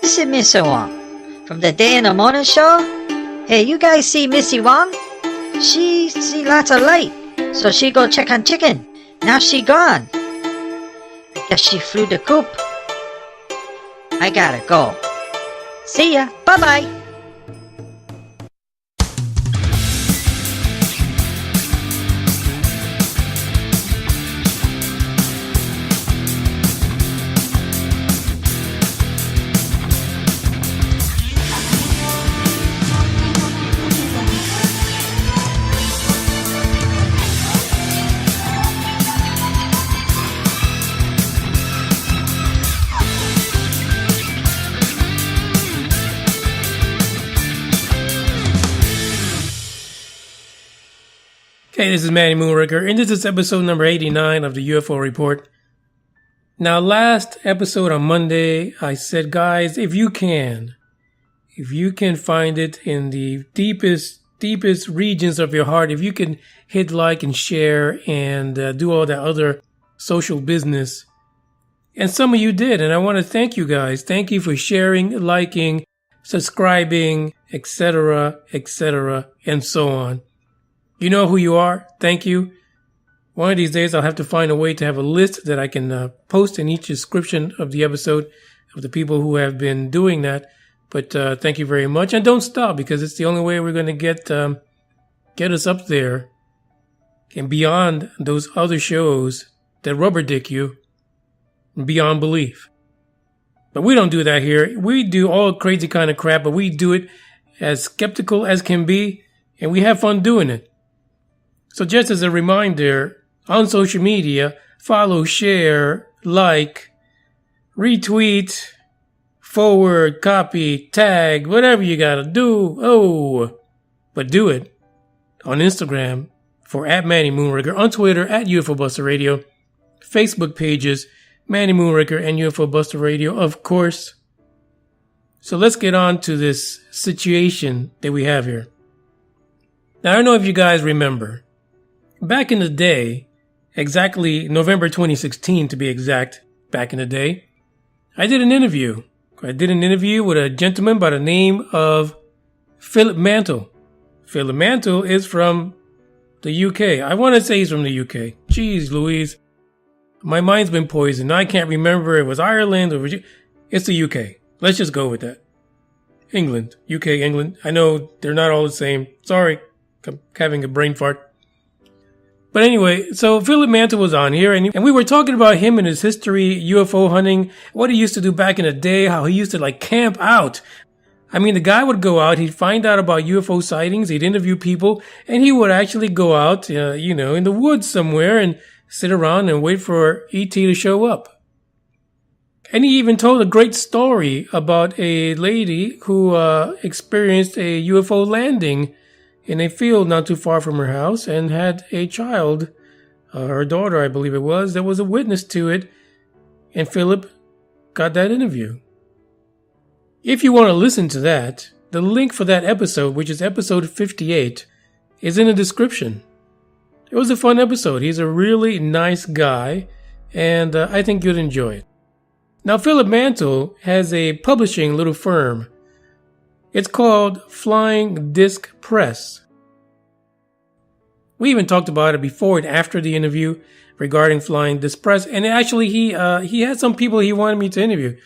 This is Mr. Wong from the Day in the Morning Show. Hey, you guys see Missy Wong? She see lots of light, so she go check on chicken. Now she gone. I guess she flew the coop. I gotta go. See ya. Bye-bye. Hey, this is Manny Moonraker, and this is episode number 89 of the UFO Report. Now, last episode on Monday, I said, guys, if you can find it in the deepest regions of your heart, if you can hit like and share and do all that other social business, and some of you did, and I want to thank you guys. Thank you for sharing, liking, subscribing, etc., and so on. You know who you are. Thank you. One of these days, I'll have to find a way to have a list that I can post in each description of the episode of the people who have been doing that. But thank you very much. And don't stop, because it's the only way we're going to get us up there and beyond those other shows that rubber dick you beyond belief. But we don't do that here. We do all crazy kind of crap, but we do it as skeptical as can be, and we have fun doing it. So just as a reminder, on social media, follow, share, like, retweet, forward, copy, tag, whatever you gotta do. But do it on Instagram for @MannyMoonraker, on Twitter @UFO Buster Radio, Facebook pages Manny Moonraker and UFO Buster Radio, of course. So let's get on to this situation that we have here. Now, I don't know if you guys remember. Back in the day, exactly November 2016 to be exact, back in the day, I did an interview. With a gentleman by the name of Philip Mantle. Philip Mantle is from the UK. I want to say he's from the UK. Jeez Louise. My mind's been poisoned. I can't remember if it was Ireland or Virginia. It's the UK. Let's just go with that. England. UK, England. I know they're not all the same. Sorry. I'm having a brain fart. But anyway, so Philip Mantle was on here, and we were talking about him and his history, UFO hunting, what he used to do back in the day, how he used to camp out. I mean, the guy would go out, he'd find out about UFO sightings, he'd interview people, and he would actually go out, in the woods somewhere and sit around and wait for E.T. to show up. And he even told a great story about a lady who experienced a UFO landing in a field not too far from her house and had a child, her daughter, I believe it was, that was a witness to it. And Philip got that interview. If you want to listen to that, the link for that episode, which is episode 58, is in the description. It was a fun episode. He's a really nice guy, and I think you'd enjoy it. Now, Philip Mantle has a publishing little firm. It's called Flying Disc Press. We even talked about it before and after the interview regarding Flying Disc Press. And actually, he had some people he wanted me to interview.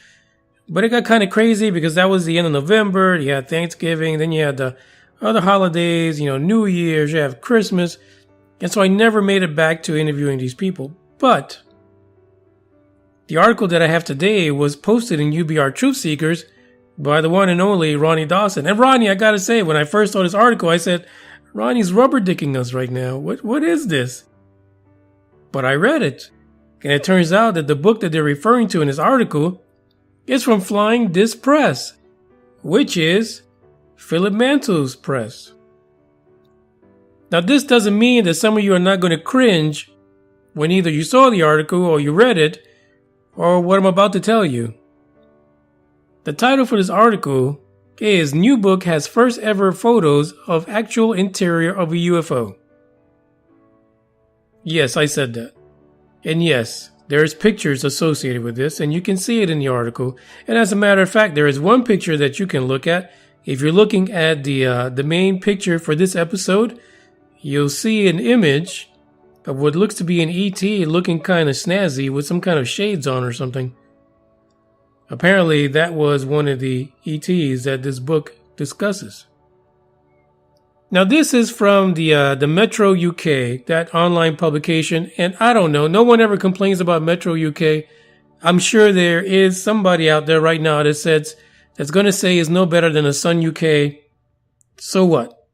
But it got kind of crazy because that was the end of November. You had Thanksgiving. Then you had the other holidays, New Year's. You have Christmas. And so I never made it back to interviewing these people. But the article that I have today was posted in UBR Truth Seekers by the one and only Ronnie Dawson. And Ronnie, I gotta say, when I first saw this article, I said, Ronnie's rubber dicking us right now. What is this? But I read it. And it turns out that the book that they're referring to in this article is from Flying Disc Press, which is Philip Mantle's press. Now, this doesn't mean that some of you are not going to cringe when either you saw the article or you read it or what I'm about to tell you. The title for this article is New Book Has First Ever Photos of Actual Interior of a UFO. Yes, I said that. And yes, There's pictures associated with this, and you can see it in the article. And as a matter of fact, there is one picture that you can look at. If you're looking at the main picture for this episode, you'll see an image of what looks to be an ET looking kind of snazzy with some kind of shades on or something. Apparently, that was one of the ETs that this book discusses. Now, this is from the Metro UK, that online publication, and I don't know, no one ever complains about Metro UK. I'm sure there is somebody out there right now that's going to say is no better than a Sun UK. So what?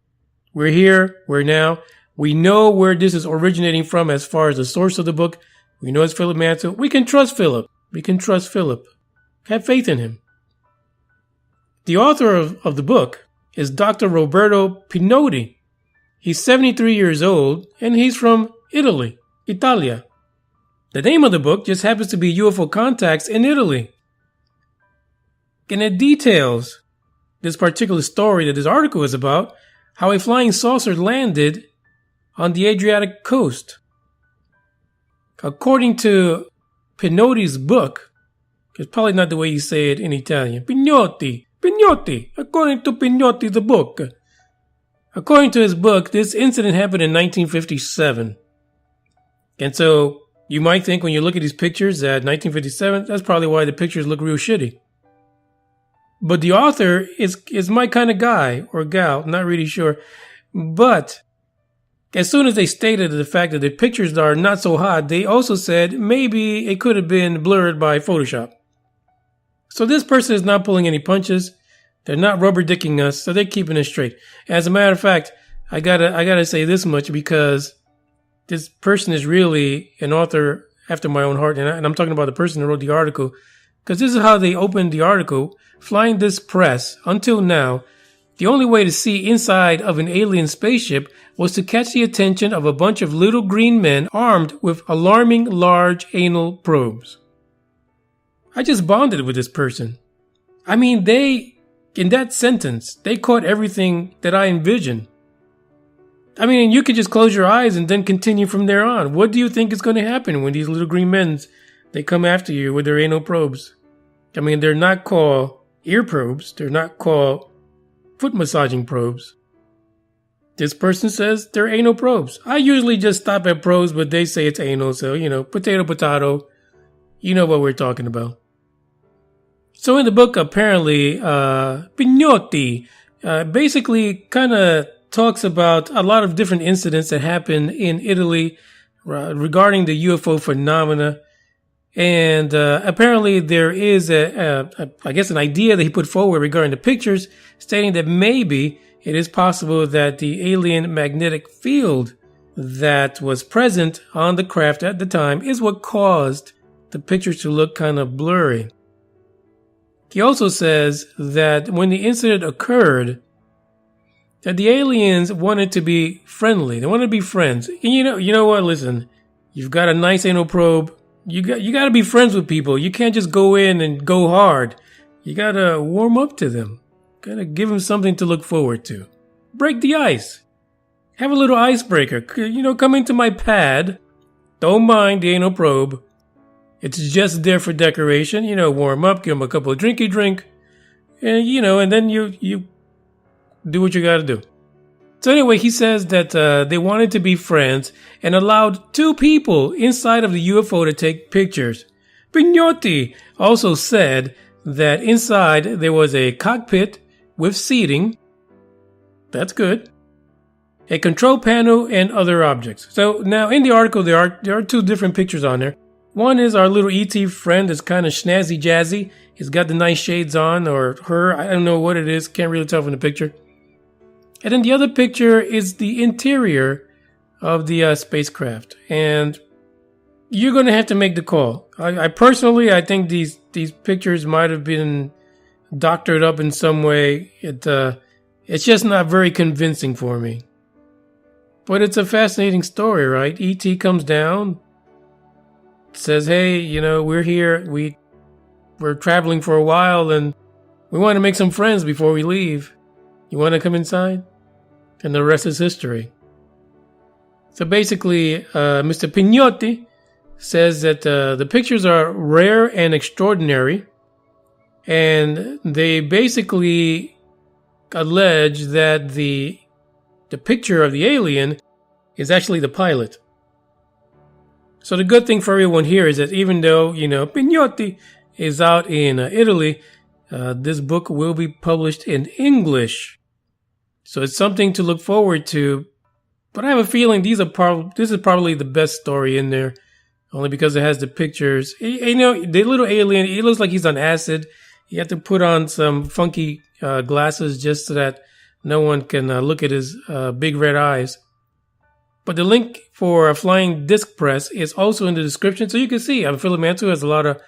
We're here, we're now. We know where this is originating from as far as the source of the book. We know it's Philip Mantle. We can trust Philip. Have faith in him. The author of the book is Dr. Roberto Pinotti. He's 73 years old, and he's from Italy, Italia. The name of the book just happens to be UFO Contacts in Italy. And it details this particular story that this article is about, how a flying saucer landed on the Adriatic coast. According to Pinotti's book, it's probably not the way you say it in Italian. Pinotti, according to Pinotti, the book. According to his book, this incident happened in 1957. And so you might think when you look at these pictures that 1957, that's probably why the pictures look real shitty. But the author is my kind of guy or gal, not really sure. But as soon as they stated the fact that the pictures are not so hot, they also said maybe it could have been blurred by Photoshop. So this person is not pulling any punches. They're not rubber dicking us, so they're keeping it straight. As a matter of fact, I gotta say this much because this person is really an author after my own heart, and I'm talking about the person who wrote the article, because this is how they opened the article. Flying this press, until now, the only way to see inside of an alien spaceship was to catch the attention of a bunch of little green men armed with alarming large anal probes. I just bonded with this person. I mean, in that sentence, they caught everything that I envisioned. I mean, you could just close your eyes and then continue from there on. What do you think is going to happen when these little green men, they come after you with their anal probes? I mean, they're not called ear probes. They're not called foot massaging probes. This person says they're anal probes. I usually just stop at probes, but they say it's anal, so, potato. You know what we're talking about. So in the book, apparently, Pinotti basically kind of talks about a lot of different incidents that happened in Italy regarding the UFO phenomena. And apparently there is I guess an idea that he put forward regarding the pictures, stating that maybe it is possible that the alien magnetic field that was present on the craft at the time is what caused the pictures to look kind of blurry. He also says that when the incident occurred, that the aliens wanted to be friendly. They wanted to be friends. And you know what? Listen, you've got a nice anal probe. You got to be friends with people. You can't just go in and go hard. You got to warm up to them. Got to give them something to look forward to. Break the ice. Have a little icebreaker. Come into my pad. Don't mind the anal probe. It's just there for decoration. Warm up, give them a couple of drink, and then you do what you got to do. So anyway, he says that they wanted to be friends and allowed 2 people inside of the UFO to take pictures. Pinotti also said that inside there was a cockpit with seating. That's good. A control panel and other objects. So now in the article there are 2 different pictures on there. One is our little ET friend that's kind of snazzy jazzy. He's got the nice shades on, or her. I don't know what it is. Can't really tell from the picture. And then the other picture is the interior of the spacecraft. And you're going to have to make the call. I personally think these pictures might have been doctored up in some way. It's just not very convincing for me. But it's a fascinating story, right? ET comes down, says, hey, we're here. We're traveling for a while and we want to make some friends before we leave. You want to come inside? And the rest is history. So basically, Mr. Pinotti says that the pictures are rare and extraordinary, and they basically allege that the picture of the alien is actually the pilot. So the good thing for everyone here is that even though, Pinotti is out in Italy, this book will be published in English. So it's something to look forward to. But I have a feeling this is probably the best story in there, only because it has the pictures. The little alien, he looks like he's on acid. You have to put on some funky glasses just so that no one can look at his big red eyes. But the link for a flying disc press is also in the description, so you can see. Philip Mantle has a lot of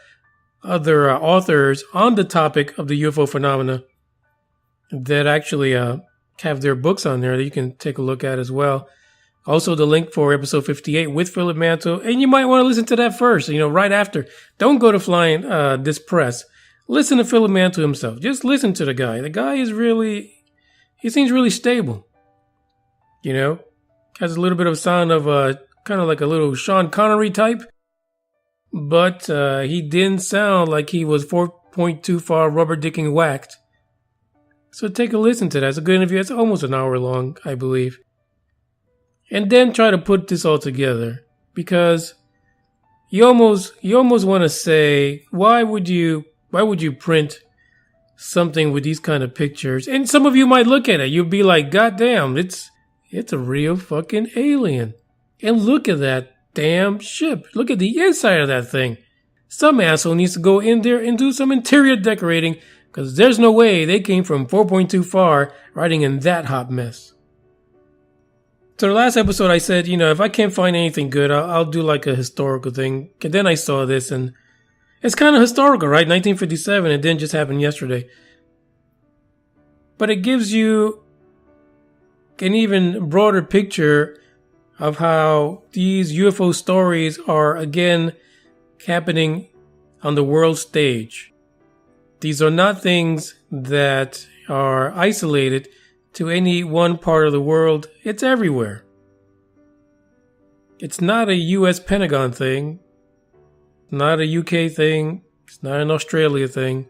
other authors on the topic of the UFO phenomena that actually have their books on there that you can take a look at as well. Also, the link for episode 58 with Philip Mantle, and you might want to listen to that first, right after. Don't go to flying disc press. Listen to Philip Mantle himself. Just listen to the guy. The guy is he seems really stable. Has a little bit of sound of kind of like a little Sean Connery type. But he didn't sound like he was 4.2 far rubber dicking whacked. So take a listen to that. It's a good interview. It's almost an hour long, I believe. And then try to put this all together. Because you almost want to say, why would you print something with these kind of pictures? And some of you might look at it. You'll be like, God damn, it's a real fucking alien. And look at that damn ship. Look at the inside of that thing. Some asshole needs to go in there and do some interior decorating, because there's no way they came from 4.2 far riding in that hot mess. So the last episode I said, if I can't find anything good, I'll do like a historical thing. And then I saw this, and it's kind of historical, right? 1957, it didn't just happen yesterday. But it gives you an even broader picture of how these UFO stories are again happening on the world stage. These are not things that are isolated to any one part of the world. It's everywhere. It's not a US Pentagon thing, not a UK thing, it's not an Australia thing,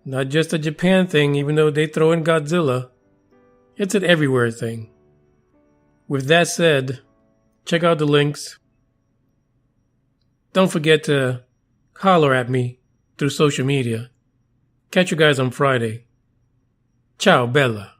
not just a Japan thing, even though they throw in Godzilla. It's an everywhere thing. With that said, check out the links. Don't forget to holler at me through social media. Catch you guys on Friday. Ciao, Bella.